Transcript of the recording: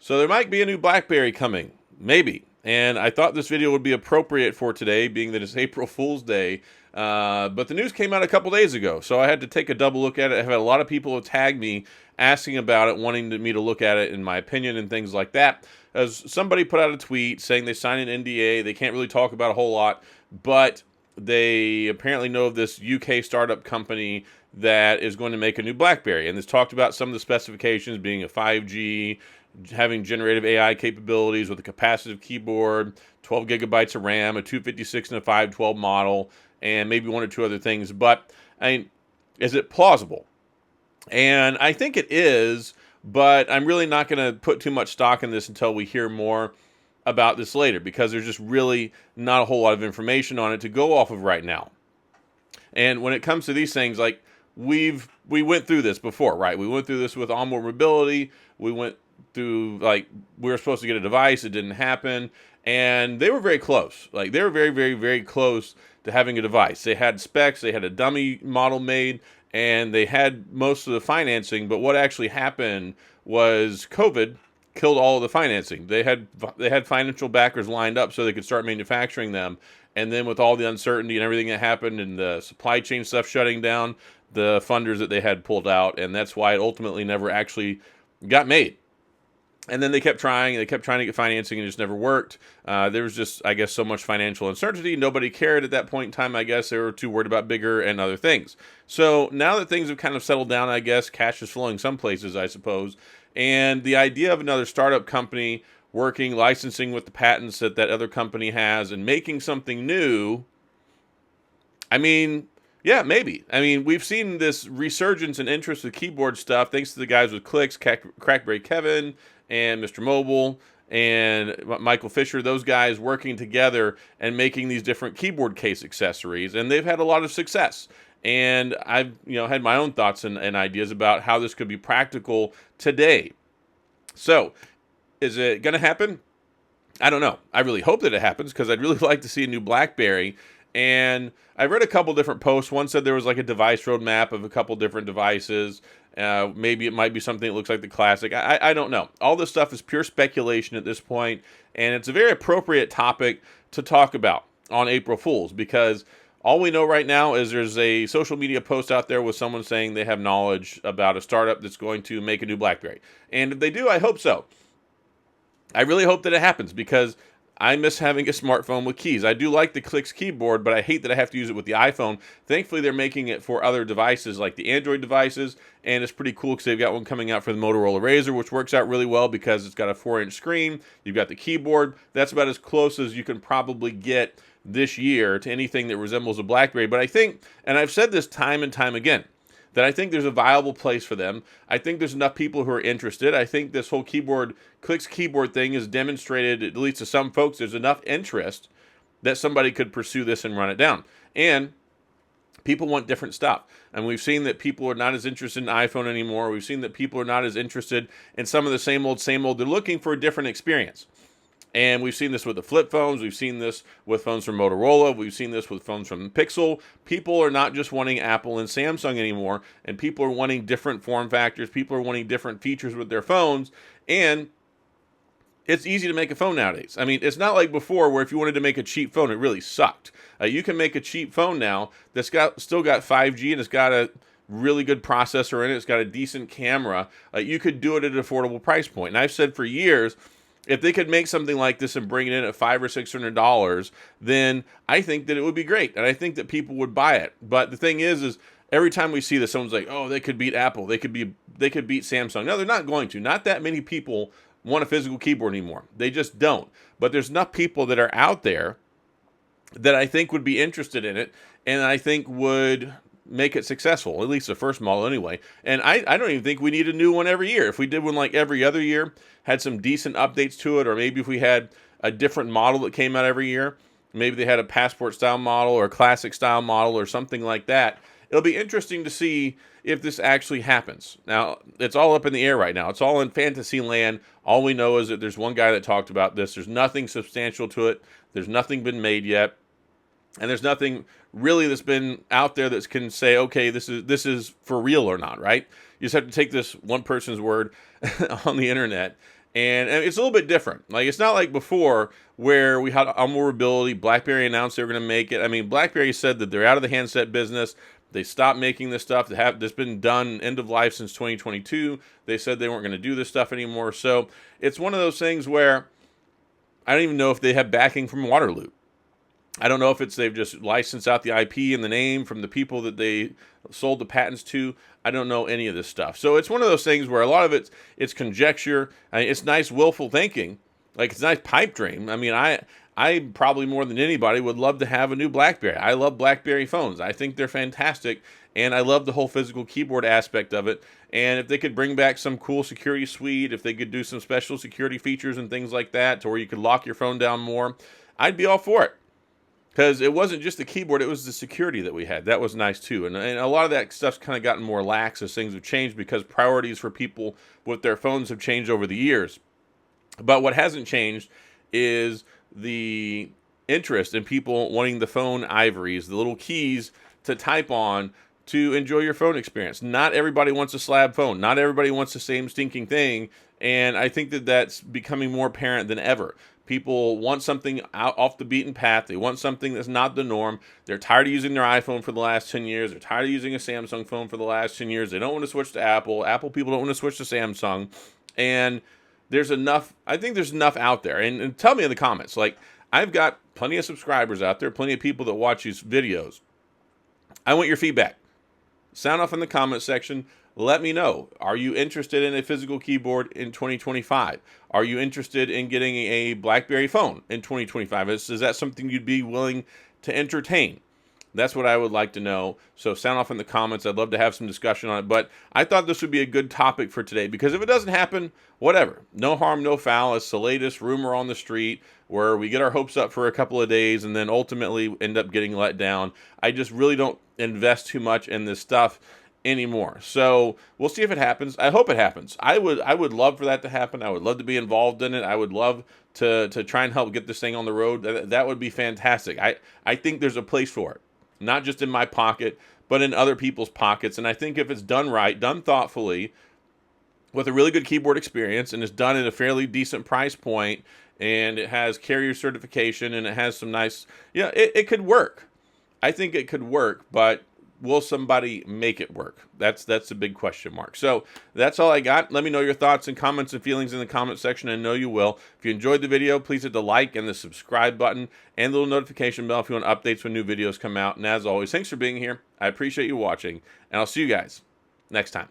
So there might be a new BlackBerry coming, maybe. And I thought this video would be appropriate for today, being that it's April Fool's Day. But the news came out a couple days ago, so I had to take a double look at it. I've had a lot of people tag me asking about it, wanting me to look at it in my opinion and things like that. As somebody put out a tweet saying they signed an NDA, they can't really talk about a whole lot, but they apparently know of this UK startup company that is going to make a new BlackBerry. And this talked about some of the specifications being a 5G, having generative AI capabilities with a capacitive keyboard, 12 gigabytes of RAM, a 256 and a 512 model, and maybe one or two other things. But I mean, is it plausible? And I think it is, but I'm really not going to put too much stock in this until we hear more about this later, because there's just really not a whole lot of information on it to go off of right now. And when it comes to these things, like we went through this before, right? We went through this with onboard mobility. We went through, like, we were supposed to get a device, it didn't happen, and they were very close. Like, they were very, very, very close to having a device. They had specs, they had a dummy model made, and they had most of the financing. But what actually happened was COVID killed all of the financing. They had financial backers lined up so they could start manufacturing them, and then with all the uncertainty and everything that happened and the supply chain stuff shutting down, the funders that they had pulled out, and that's why it ultimately never actually got made. And then they kept trying to get financing, and it just never worked. There was just, I guess, so much financial uncertainty. Nobody cared at that point in time, I guess. They were too worried about bigger and other things. So now that things have kind of settled down, I guess, cash is flowing some places, I suppose. And the idea of another startup company working, licensing with the patents that other company has and making something new, I mean, yeah, maybe. I mean, we've seen this resurgence in interest with keyboard stuff thanks to the guys with Clicks, Crackberry Kevin, and Mr. Mobile, and Michael Fisher, those guys working together and making these different keyboard case accessories, and they've had a lot of success. And I've had my own thoughts and ideas about how this could be practical today. So, is it going to happen? I don't know. I really hope that it happens, because I'd really like to see a new BlackBerry. And I read a couple different posts. One said there was like a device roadmap of a couple different devices. Maybe it might be something that looks like the Classic. I don't know. All this stuff is pure speculation at this point, and it's a very appropriate topic to talk about on April Fool's, because all we know right now is there's a social media post out there with someone saying they have knowledge about a startup that's going to make a new BlackBerry. And if they do, I hope so. I really hope that it happens, because I miss having a smartphone with keys. I do like the Clicks keyboard, but I hate that I have to use it with the iPhone. Thankfully, they're making it for other devices like the Android devices, and it's pretty cool because they've got one coming out for the Motorola Razr, which works out really well because it's got a 4-inch screen. You've got the keyboard. That's about as close as you can probably get this year to anything that resembles a BlackBerry. But I think, and I've said this time and time again, that I think there's a viable place for them. I think there's enough people who are interested. I think this whole Clicks keyboard thing has demonstrated, at least to some folks, there's enough interest that somebody could pursue this and run it down. And people want different stuff. And we've seen that people are not as interested in iPhone anymore. We've seen that people are not as interested in some of the same old. They're looking for a different experience. And we've seen this with the flip phones. We've seen this with phones from Motorola. We've seen this with phones from Pixel. People are not just wanting Apple and Samsung anymore, and people are wanting different form factors. People are wanting different features with their phones, and it's easy to make a phone nowadays. I mean, it's not like before where if you wanted to make a cheap phone, it really sucked. You can make a cheap phone now that's still got 5G, and it's got a really good processor in it. It's got a decent camera. You could do it at an affordable price point. And I've said for years, if they could make something like this and bring it in at $500 or $600, then I think that it would be great, and I think that people would buy it. But the thing is every time we see this, someone's like, "Oh, they could beat Apple. They could beat Samsung." No, they're not going to. Not that many people want a physical keyboard anymore. They just don't. But there's enough people that are out there that I think would be interested in it, and I think would make it successful, at least the first model anyway. And I don't even think we need a new one every year. If we did one like every other year, had some decent updates to it, or maybe if we had a different model that came out every year, maybe they had a passport style model or a classic style model or something like that, it'll be interesting to see if this actually happens. Now, it's all up in the air right now. It's all in fantasy land. All we know is that there's one guy that talked about this. There's nothing substantial to it. There's nothing been made yet. And there's nothing really that's been out there that can say, okay, this is for real or not, right? You just have to take this one person's word on the internet And it's a little bit different. Like, it's not like before where we had more ability. BlackBerry announced they were going to make it. I mean, BlackBerry said that they're out of the handset business. They stopped making this stuff. This been done end of life since 2022. They said they weren't going to do this stuff anymore. So it's one of those things where I don't even know if they have backing from Waterloo. I don't know if they've just licensed out the IP and the name from the people that they sold the patents to. I don't know any of this stuff. So it's one of those things where a lot of it's conjecture. I mean, it's nice willful thinking. Like, it's a nice pipe dream. I mean, I probably more than anybody would love to have a new BlackBerry. I love BlackBerry phones. I think they're fantastic, and I love the whole physical keyboard aspect of it. And if they could bring back some cool security suite, if they could do some special security features and things like that, to where you could lock your phone down more, I'd be all for it. Because it wasn't just the keyboard, it was the security that we had. That was nice too. And a lot of that stuff's kind of gotten more lax as things have changed, because priorities for people with their phones have changed over the years. But what hasn't changed is the interest in people wanting the phone ivories, the little keys to type on to enjoy your phone experience. Not everybody wants a slab phone. Not everybody wants the same stinking thing. And I think that that's becoming more apparent than ever. People want something out off the beaten path. They want something that's not the norm. They're tired of using their iPhone for the last 10 years. They're tired of using a Samsung phone for the last 10 years. They don't want to switch to Apple. Apple people don't want to switch to Samsung. And there's enough, I think there's enough out there. And tell me in the comments. Like, I've got plenty of subscribers out there, plenty of people that watch these videos. I want your feedback. Sound off in the comment section. Let me know. Are you interested in a physical keyboard in 2025? Are you interested in getting a BlackBerry phone in 2025? Is that something you'd be willing to entertain? That's what I would like to know. So sound off in the comments. I'd love to have some discussion on it. But I thought this would be a good topic for today, because if it doesn't happen, whatever. No harm, no foul. It's the latest rumor on the street where we get our hopes up for a couple of days and then ultimately end up getting let down. I just really don't invest too much in this stuff anymore. So we'll see if it happens. I hope it happens. I would love for that to happen. I would love to be involved in it. I would love to try and help get this thing on the road. That would be fantastic. I think there's a place for it. Not just in my pocket, but in other people's pockets. And I think if it's done right, done thoughtfully, with a really good keyboard experience, and it's done at a fairly decent price point, and it has carrier certification, and it has some nice, it could work. I think it could work, but will somebody make it work? That's a big question mark. So that's all I got. Let me know your thoughts and comments and feelings in the comment section. I know you will. If you enjoyed the video, please hit the like and the subscribe button and the little notification bell if you want updates when new videos come out. And as always, thanks for being here. I appreciate you watching, and I'll see you guys next time.